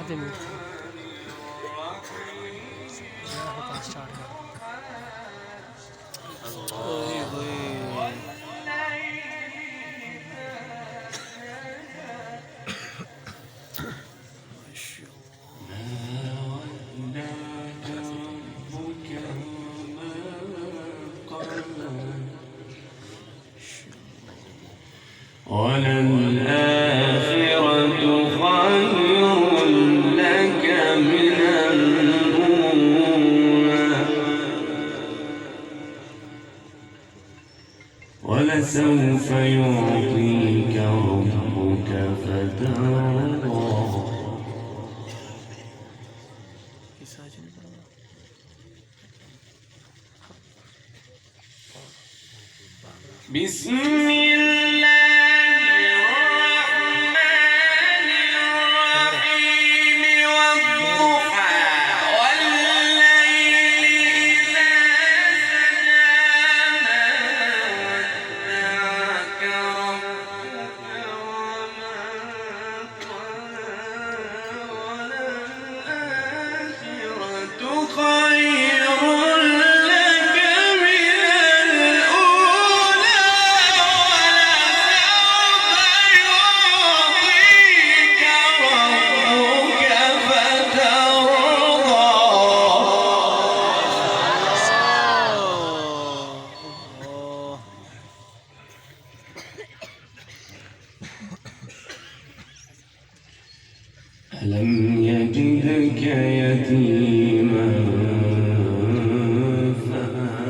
आधे minute start कर وللآخرة خير لك من الأولى ولسوف يعطيك ربك فترضى بسم الله الرحمن الرحيم والضحى والليل إذا سجى ما ودعك ربك وما قلى وللآخرة خير لك من الأولى ألم يجدك يتيما فآوى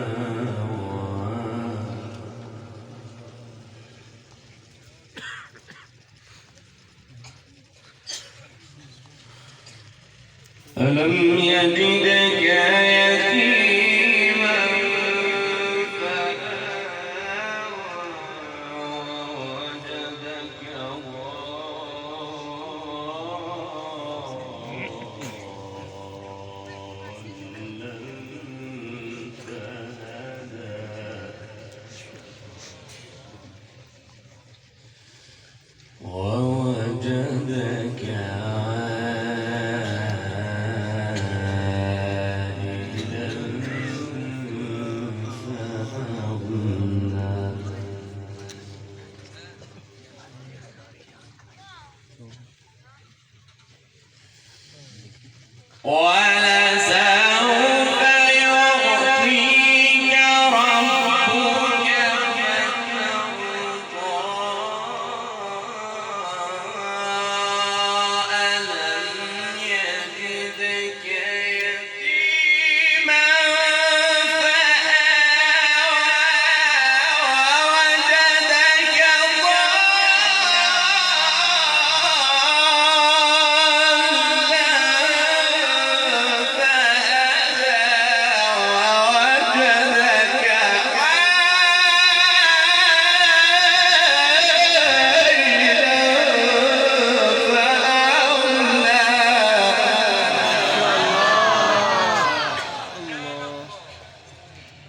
ألم يجدك يتيما فآوى ووجدك ووجدك عائلا فأغنى ولسوف